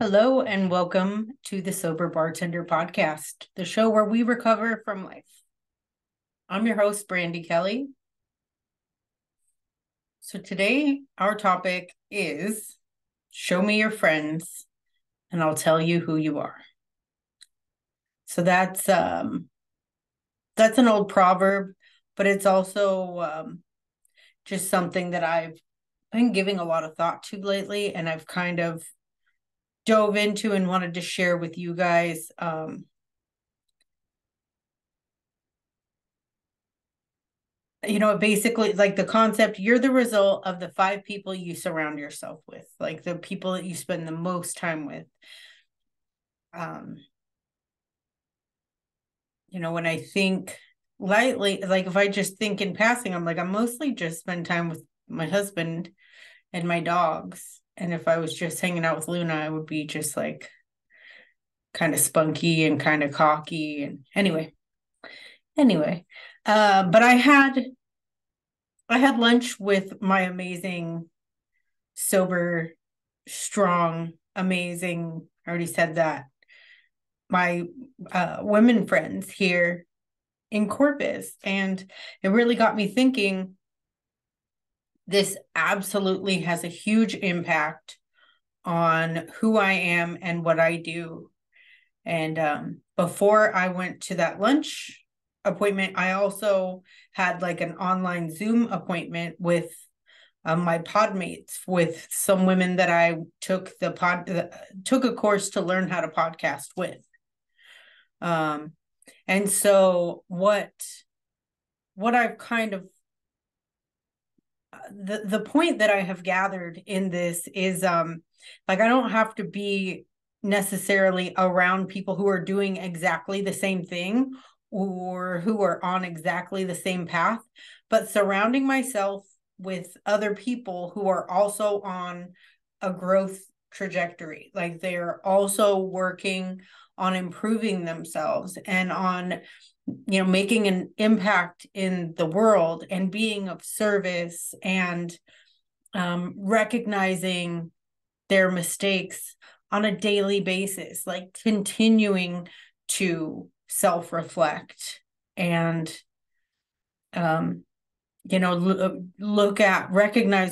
Hello and welcome to the Sober Bartender podcast, the show where we recover from life. I'm your host, Brandi Kelly. So today our topic is show me your friends and I'll tell you who you are. So that's an old proverb, but it's also just something that I've been giving a lot of thought to lately, and I've kind of dove into and wanted to share with you guys. Basically, like, the concept, you're the result of the 5 people you surround yourself with, like the people that you spend the most time with. When I think lightly, like if I just think in passing, I'm mostly just spend time with my husband and my dogs. And if I was just hanging out with Luna, I would be just like kind of spunky and kind of cocky. And anyway, but I had lunch with my amazing, sober, strong, amazing, I already said that, my women friends here in Corpus. And it really got me thinking, this absolutely has a huge impact on who I am and what I do. And before I went to that lunch appointment, I also had like an online Zoom appointment with my podmates, with some women that I took a course to learn how to podcast with. And so what I've kind of, the point that I have gathered in this is, I don't have to be necessarily around people who are doing exactly the same thing or who are on exactly the same path, but surrounding myself with other people who are also on a growth trajectory. Like, they're also working on improving themselves and on making an impact in the world and being of service, and recognizing their mistakes on a daily basis, like continuing to self-reflect and recognize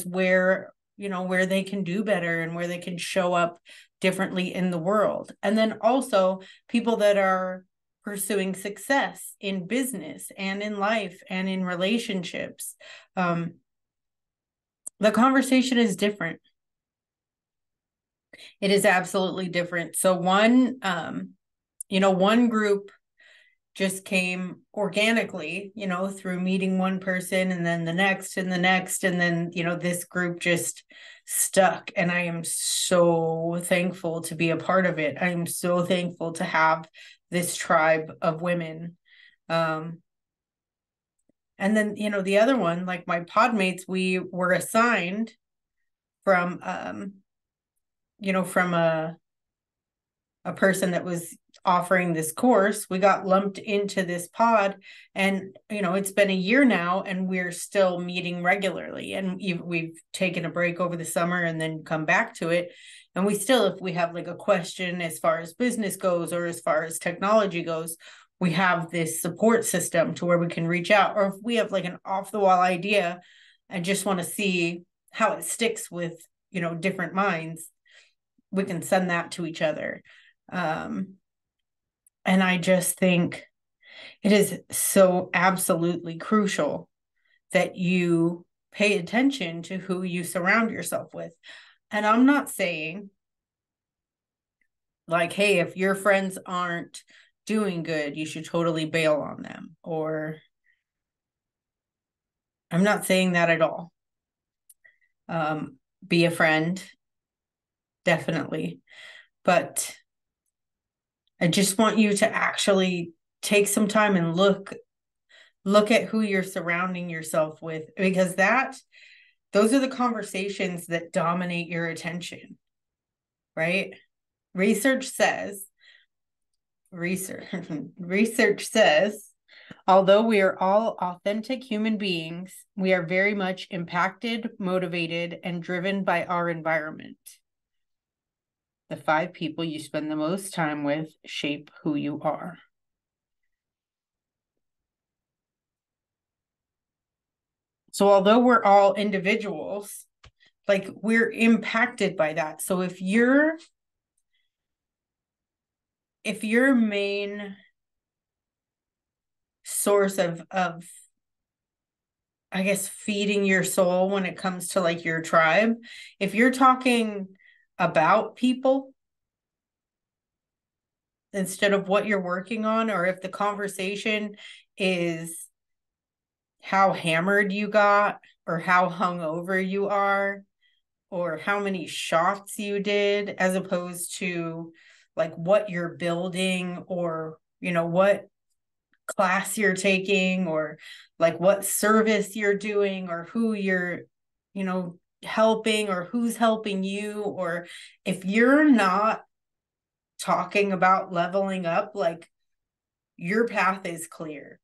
where they can do better and where they can show up differently in the world. And then also people that are pursuing success in business and in life and in relationships. The conversation is different. It is absolutely different. So one group just came organically, through meeting one person and then the next and the next. And then, this group just stuck. And I am so thankful to be a part of it. I am so thankful to have this tribe of women. And then, the other one, like my podmates, we were assigned from, from a person that was offering this course. We got lumped into this pod, and it's been a year now and we're still meeting regularly, and we've taken a break over the summer and then come back to it. And we still, if we have like a question as far as business goes or as far as technology goes, we have this support system to where we can reach out. Or if we have like an off the wall idea and just want to see how it sticks with different minds, we can send that to each other. And I just think it is so absolutely crucial that you pay attention to who you surround yourself with. And I'm not saying like, hey, if your friends aren't doing good, you should totally bail on them. Or I'm not saying that at all. Be a friend, definitely. But I just want you to actually take some time and look at who you're surrounding yourself with, because those are the conversations that dominate your attention, right? Research says, although we are all authentic human beings, we are very much impacted, motivated, and driven by our environment. The 5 people you spend the most time with shape who you are. So although we're all individuals, like we're impacted by that. So if your main source of I guess feeding your soul when it comes to like your tribe, if you're talking about people instead of what you're working on, or if the conversation is how hammered you got or how hungover you are or how many shots you did, as opposed to like what you're building or what class you're taking or like what service you're doing or who you're helping or who's helping you, or if you're not talking about leveling up, like your path is clear.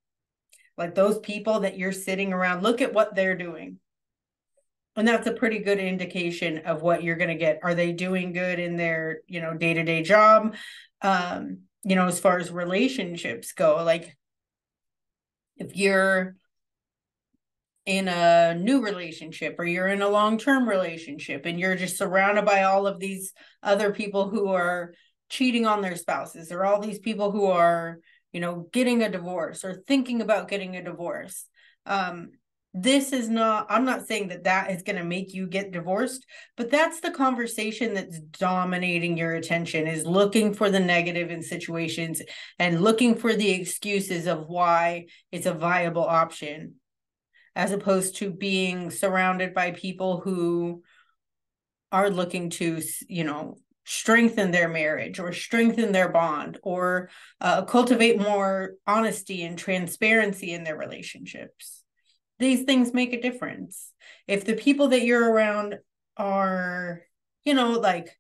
Like those people that you're sitting around, look at what they're doing. And that's a pretty good indication of what you're going to get. Are they doing good in their, day-to-day job? As far as relationships go, like if you're in a new relationship or you're in a long-term relationship and you're just surrounded by all of these other people who are cheating on their spouses, or all these people who are, getting a divorce or thinking about getting a divorce. This is not, I'm not saying that is going to make you get divorced, but that's the conversation that's dominating your attention, is looking for the negative in situations and looking for the excuses of why it's a viable option, as opposed to being surrounded by people who are looking to, strengthen their marriage or strengthen their bond, or cultivate more honesty and transparency in their relationships. These things make a difference. If the people that you're around are, like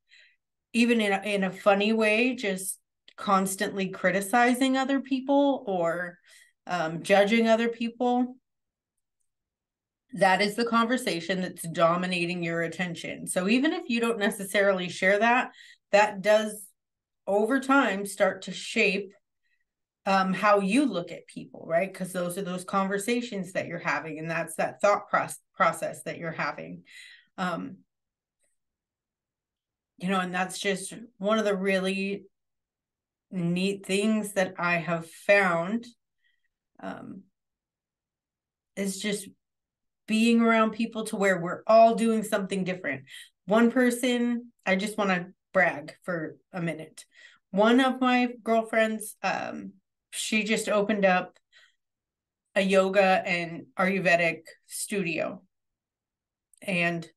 even in a funny way, just constantly criticizing other people or judging other people, that is the conversation that's dominating your attention. So even if you don't necessarily share that, that does over time start to shape how you look at people, right? Because those are those conversations that you're having, and that's that thought process that you're having. And that's just one of the really neat things that I have found, is just being around people to where we're all doing something different. One person, I just want to brag for a minute. One of my girlfriends, she just opened up a yoga and Ayurvedic studio. And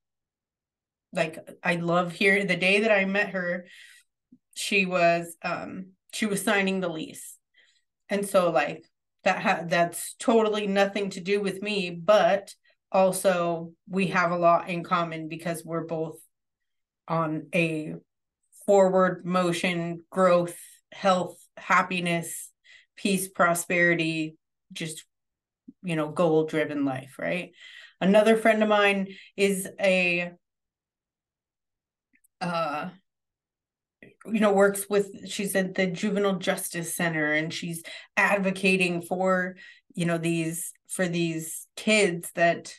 like, I love hearing, the day that I met her, she was signing the lease. And so like that's totally nothing to do with me, but also we have a lot in common because we're both on a forward motion, growth, health, happiness, peace, prosperity, just, goal driven life, right? Another friend of mine is a works with, she's at the Juvenile Justice Center, and she's advocating for, these kids that,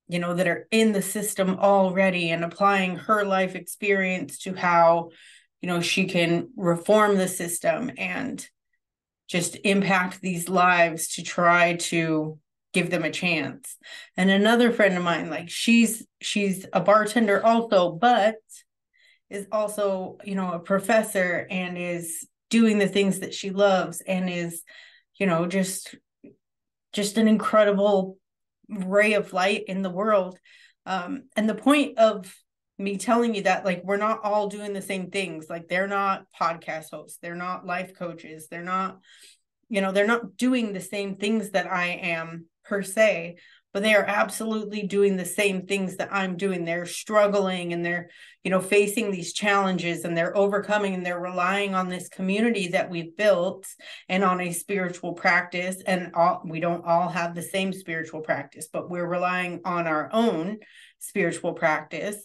that are in the system already, and applying her life experience to how, she can reform the system and just impact these lives to try to give them a chance. And another friend of mine, like she's a bartender also, but is also, a professor, and is doing the things that she loves, and is, just an incredible ray of light in the world. And the point of me telling you that, like, we're not all doing the same things. Like, they're not podcast hosts, they're not life coaches, they're not doing the same things that I am per se, but they are absolutely doing the same things that I'm doing. They're struggling and they're, facing these challenges, and they're overcoming, and they're relying on this community that we've built and on a spiritual practice. And we don't all have the same spiritual practice, but we're relying on our own spiritual practice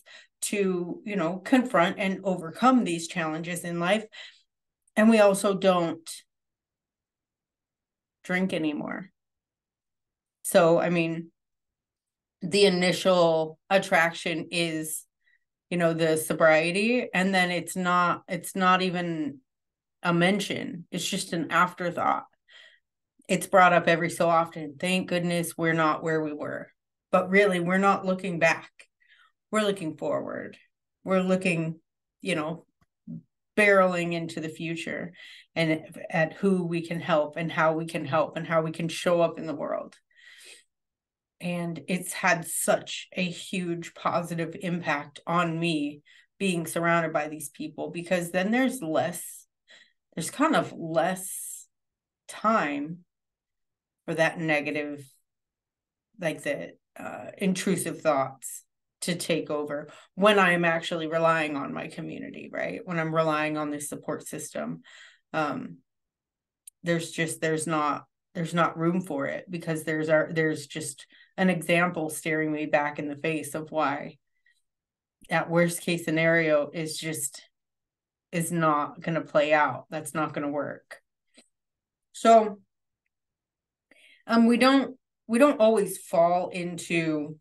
to, confront and overcome these challenges in life. And we also don't drink anymore. So, I mean, the initial attraction is, the sobriety, and then it's not even a mention. It's just an afterthought. It's brought up every so often. Thank goodness we're not where we were. But really, we're not looking back. We're looking forward. We're looking, barreling into the future, and at who we can help and how we can help and how we can show up in the world. And it's had such a huge positive impact on me being surrounded by these people, because then there's kind of less time for that negative, like the intrusive thoughts to take over when I am actually relying on my community, right? When I'm relying on this support system, there's not room for it, because there's just an example staring me back in the face of why that worst case scenario is not going to play out. That's not going to work. So we don't always fall into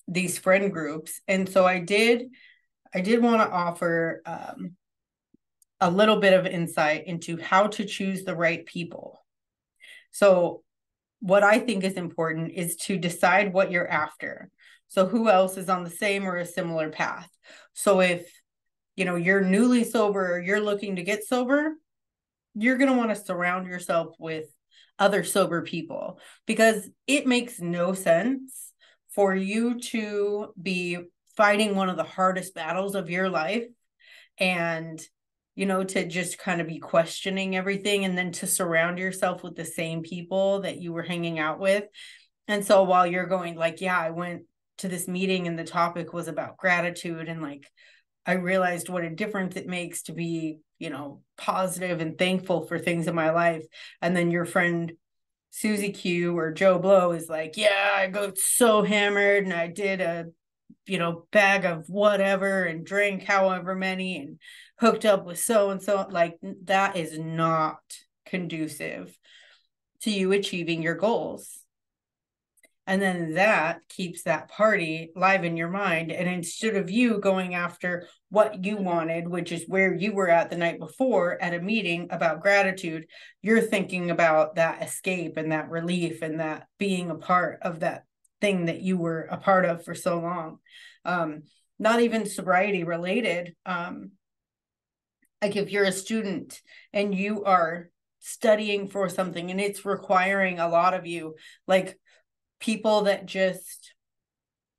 these friend groups. And so I did want to offer a little bit of insight into how to choose the right people. So what I think is important is to decide what you're after. So who else is on the same or a similar path? So if, you're newly sober or you're looking to get sober, you're going to want to surround yourself with other sober people, because it makes no sense for you to be fighting one of the hardest battles of your life and, to just kind of be questioning everything, and then to surround yourself with the same people that you were hanging out with. And so while you're going like, yeah, I went to this meeting and the topic was about gratitude, and like, I realized what a difference it makes to be, positive and thankful for things in my life. And then your friend Susie Q or Joe Blow is like, yeah, I got so hammered and I did a, bag of whatever and drank however many and hooked up with so-and-so. Like, that is not conducive to you achieving your goals. And then that keeps that party live in your mind. And instead of you going after what you wanted, which is where you were at the night before at a meeting about gratitude, you're thinking about that escape and that relief and that being a part of that thing that you were a part of for so long. Not even sobriety related. Like if you're a student and you are studying for something and it's requiring a lot of you, like people that just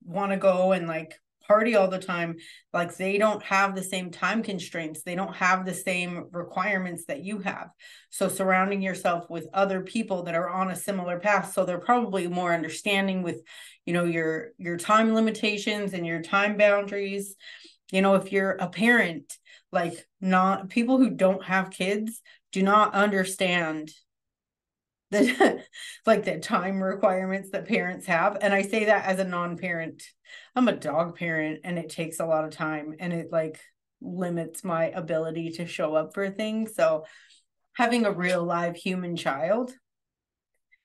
want to go and like party all the time, like they don't have the same time constraints. They don't have the same requirements that you have. So surrounding yourself with other people that are on a similar path, so they're probably more understanding with, your time limitations and your time boundaries. If you're a parent, like not people who don't have kids do not understand the like the time requirements that parents have. And I say that as a non-parent. I'm a dog parent, and it takes a lot of time, and it like limits my ability to show up for things. So having a real live human child,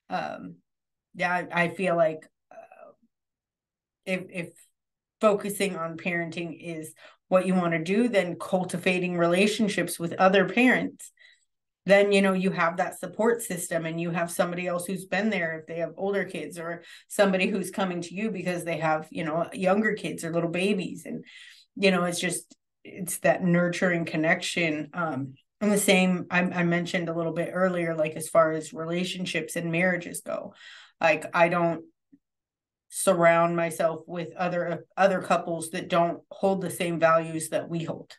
I feel like if focusing on parenting is what you want to do, then cultivating relationships with other parents, then you have that support system, and you have somebody else who's been there if they have older kids, or somebody who's coming to you because they have younger kids or little babies. And it's that nurturing connection. And the same I mentioned a little bit earlier, like as far as relationships and marriages go, like I don't surround myself with other couples that don't hold the same values that we hold.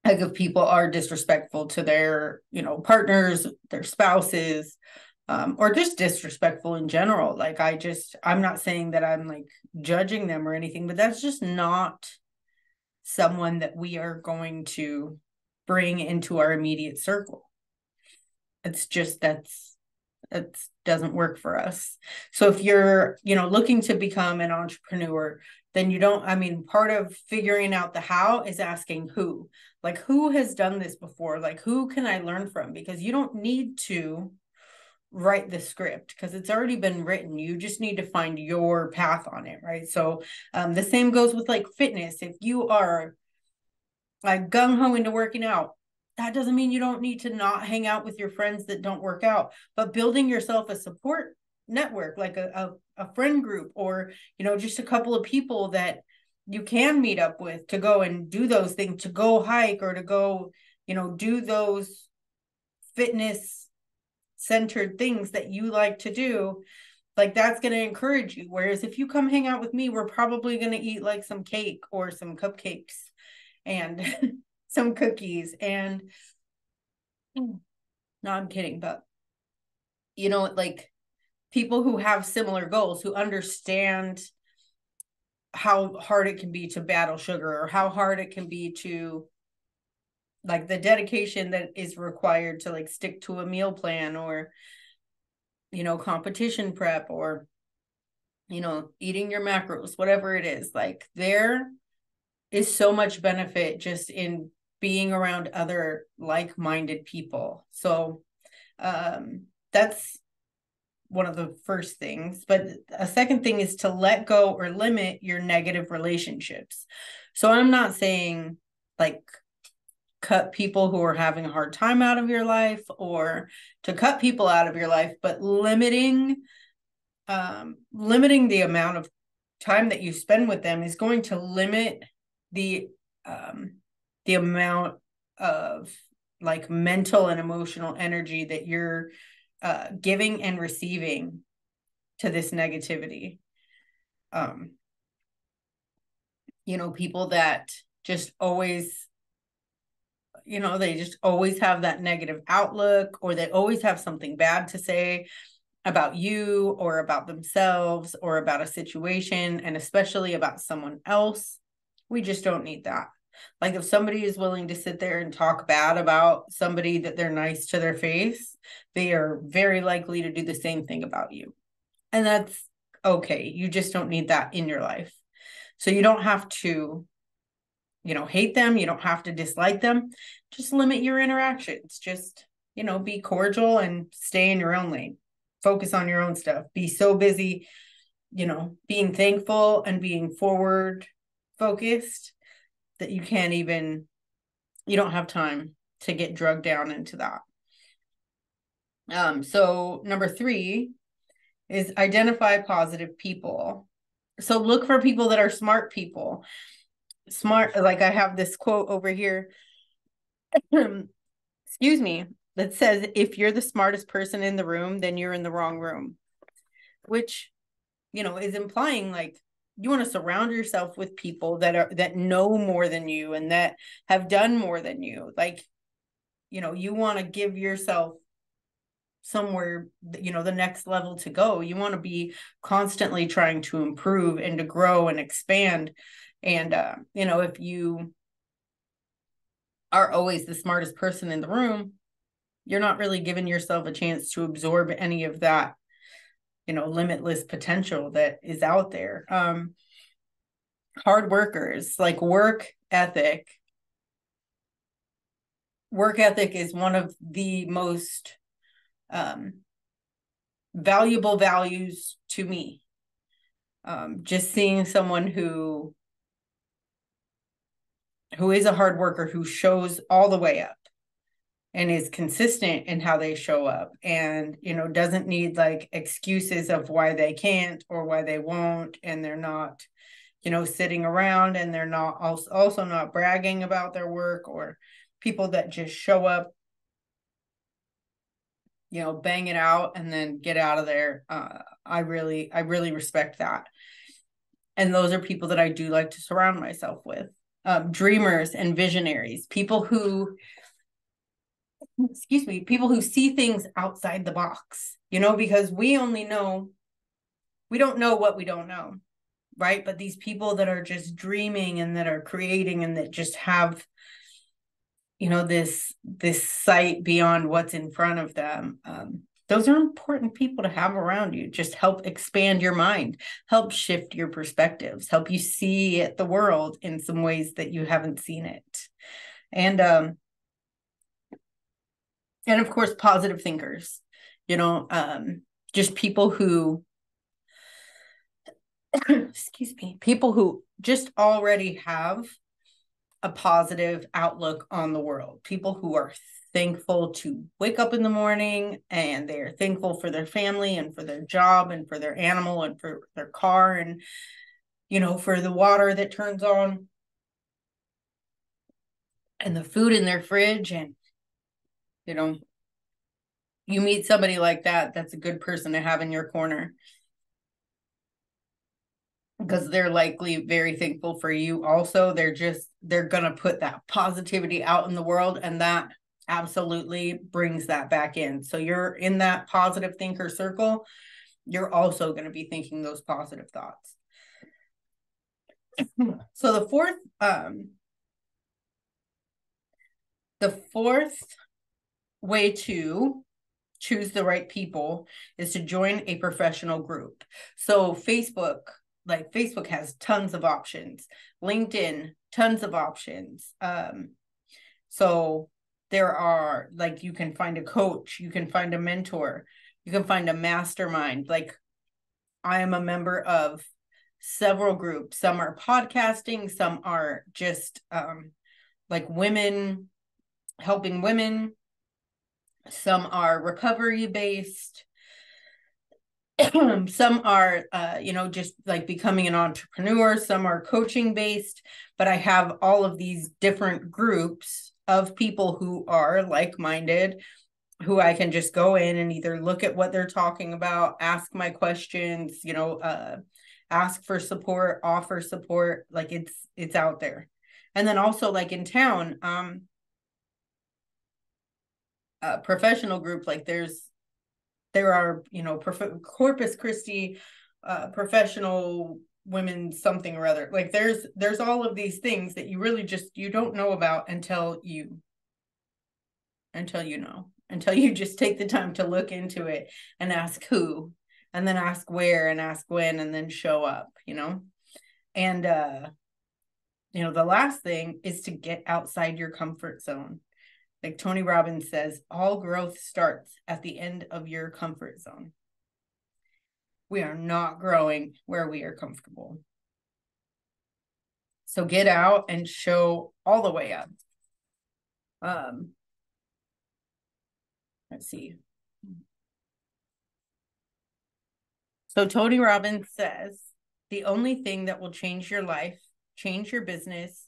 Like if people are disrespectful to their, partners, their spouses, or just disrespectful in general. Like I'm not saying that I'm like judging them or anything, but that's just not someone that we are going to bring into our immediate circle. It's just that doesn't work for us. So if you're, looking to become an entrepreneur, then part of figuring out the how is asking who. Like, who has done this before? Like, who can I learn from? Because you don't need to write the script because it's already been written. You just need to find your path on it, right? So the same goes with like fitness. If you are like gung-ho into working out, that doesn't mean you don't need to not hang out with your friends that don't work out, but building yourself a support network, like a friend group, or just a couple of people that you can meet up with to go and do those things, to go hike or to go do those fitness centered things that you like to do. Like, that's going to encourage you. Whereas if you come hang out with me, we're probably going to eat like some cake or some cupcakes and some cookies. And no, I'm kidding, but like people who have similar goals, who understand how hard it can be to battle sugar, or how hard it can be to like the dedication that is required to like stick to a meal plan, or competition prep, or eating your macros, whatever it is. Like, there is so much benefit just in being around other like-minded people. So that's one of the first things. But a second thing is to let go or limit your negative relationships. So I'm not saying like cut people who are having a hard time out of your life, or to cut people out of your life, but limiting the amount of time that you spend with them is going to limit the amount of like mental and emotional energy that you're giving and receiving to this negativity. People that just always, they just always have that negative outlook, or they always have something bad to say about you or about themselves or about a situation, and especially about someone else. We just don't need that. Like, if somebody is willing to sit there and talk bad about somebody that they're nice to their face, they are very likely to do the same thing about you. And that's okay. You just don't need that in your life. So you don't have to, hate them. You don't have to dislike them. Just limit your interactions. Just, be cordial and stay in your own lane. Focus on your own stuff. Be so busy, being thankful and being forward focused that you don't have time to get drugged down into that. So number 3 is identify positive people. So look for people that are smart people. Smart, like I have this quote over here, excuse me, that says, if you're the smartest person in the room, then you're in the wrong room, which, is implying like you want to surround yourself with people that know more than you and that have done more than you. Like, you want to give yourself somewhere, the next level to go. You want to be constantly trying to improve and to grow and expand. And, if you are always the smartest person in the room, you're not really giving yourself a chance to absorb any of that, limitless potential that is out there. Hard workers, like work ethic is one of the most valuable values to me. Just seeing someone who is a hard worker, who shows all the way up and is consistent in how they show up, and doesn't need like excuses of why they can't or why they won't, and they're not sitting around, and they're not also not bragging about their work, or people that just show up, bang it out and then get out of there. I really respect that. And those are people that I do like to surround myself with. Dreamers and visionaries, people who see things outside the box. because we don't know what we don't know, right? But these people that are just dreaming and that are creating and that just have, this sight beyond what's in front of them. Those are important people to have around you. Just help expand your mind, help shift your perspectives, help you see the world in some ways that you haven't seen it. And of course, positive thinkers, just people who, excuse me, people who just already have a positive outlook on the world, people who are thankful to wake up in the morning, and they're thankful for their family and for their job and for their animal and for their car and, for the water that turns on and the food in their fridge. And, you meet somebody like that, that's a good person to have in your corner, because they're likely very thankful for you also. They're going to put that positivity out in the world, and that absolutely brings that back in. So you're in that positive thinker circle, you're also going to be thinking those positive thoughts. So the fourth way to choose the right people is to join a professional group. So Facebook has tons of options. LinkedIn, tons of options. So there are, you can find a coach, you can find a mentor, you can find a mastermind. I am a member of several groups. Some are podcasting, some are just women helping women, some are recovery based, some are just becoming an entrepreneur, some are coaching based. But I have all of these different groups of people who are like-minded, who I can just go in and either look at what they're talking about, ask my questions, ask for support, offer support. It's out there. And then also, in town, professional group, there are, Corpus Christi, professional women something or other. There's all of these things that you really you don't know about until you just take the time to look into it and ask who, and then ask where, and ask when, and then show up, and the last thing is to get outside your comfort zone. Like Tony Robbins says, all growth starts at the end of your comfort zone. We are not growing where we are comfortable. So get out and show all the way up. Let's see. So Tony Robbins says, the only thing that will change your life, change your business,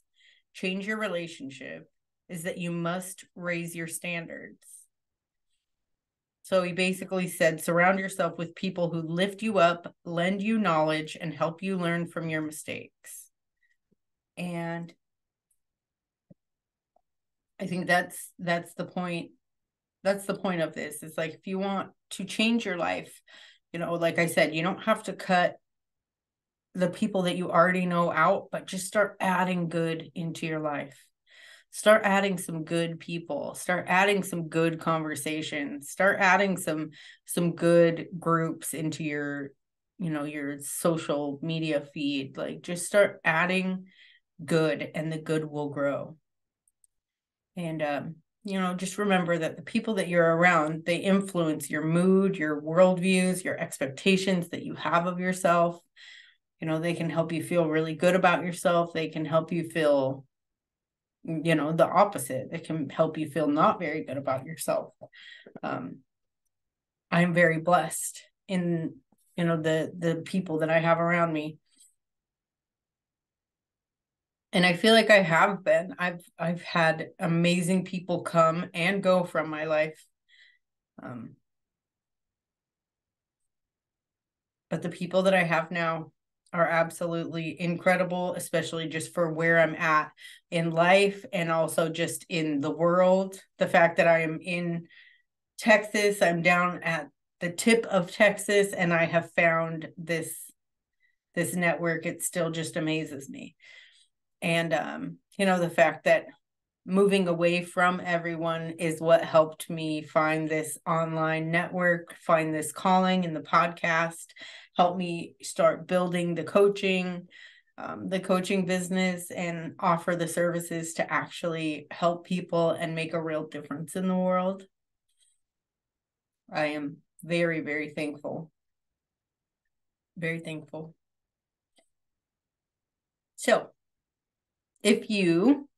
change your relationship, is that you must raise your standards. So he basically said, surround yourself with people who lift you up, lend you knowledge, and help you learn from your mistakes. And I think that's the point. That's the point of this. It's if you want to change your life, like I said, you don't have to cut the people that you already know out, but just start adding good into your life. Start adding some good people, start adding some good conversations, start adding some good groups into your, your social media feed. Just start adding good, and the good will grow. And, just remember that the people that you're around, they influence your mood, your worldviews, your expectations that you have of yourself. They can help you feel really good about yourself. They can help you feel the opposite. It can help you feel not very good about yourself. I'm very blessed in the people that I have around me, and I feel like I have been. I've had amazing people come and go from my life, but the people that I have now are absolutely incredible, especially just for where I'm at in life and also just in the world. The fact that I am in Texas, I'm down at the tip of Texas, and I have found this network. It still just amazes me. And the fact that moving away from everyone is what helped me find this online network, find this calling in the podcast, help me start building the coaching business, and offer the services to actually help people and make a real difference in the world. I am very, very thankful. Very thankful. So, if you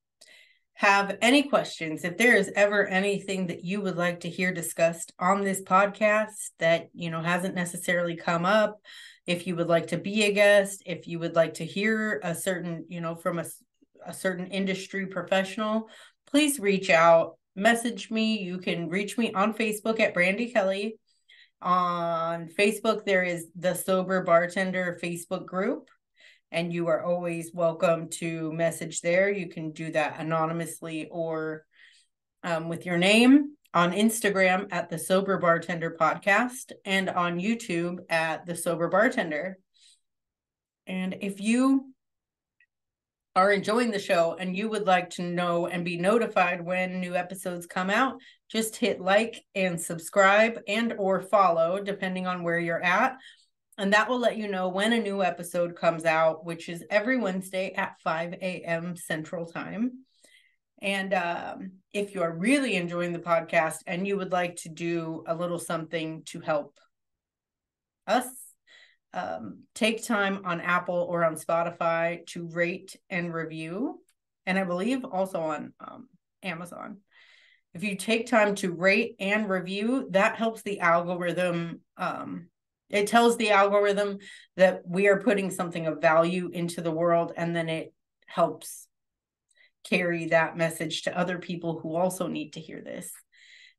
have any questions, if there is ever anything that you would like to hear discussed on this podcast that, hasn't necessarily come up, if you would like to be a guest, if you would like to hear a certain, from a certain industry professional, please reach out, message me. You can reach me on Facebook at Brandi Kelly. On Facebook, there is the Sober Bartender Facebook group, and you are always welcome to message there. You can do that anonymously or with your name. On Instagram at the Sober Bartender Podcast, and on YouTube at the Sober Bartender. And if you are enjoying the show and you would like to know and be notified when new episodes come out, just hit like and subscribe and or follow, depending on where you're at. And that will let you know when a new episode comes out, which is every Wednesday at 5 a.m. Central Time. And if you are really enjoying the podcast and you would like to do a little something to help us, take time on Apple or on Spotify to rate and review. And I believe also on Amazon. If you take time to rate and review, that helps the algorithm. It tells the algorithm that we are putting something of value into the world, and then it helps carry that message to other people who also need to hear this.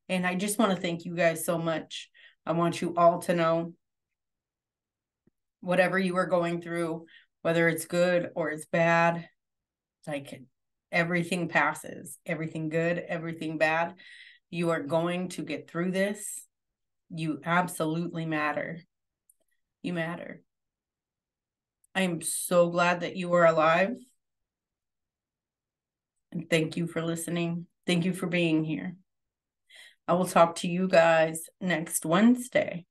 And I just want to thank you guys so much. I want you all to know, whatever you are going through, whether it's good or it's bad, like, everything passes, everything good, everything bad. You are going to get through this. You absolutely matter. You matter. I am so glad that you are alive. And thank you for listening. Thank you for being here. I will talk to you guys next Wednesday.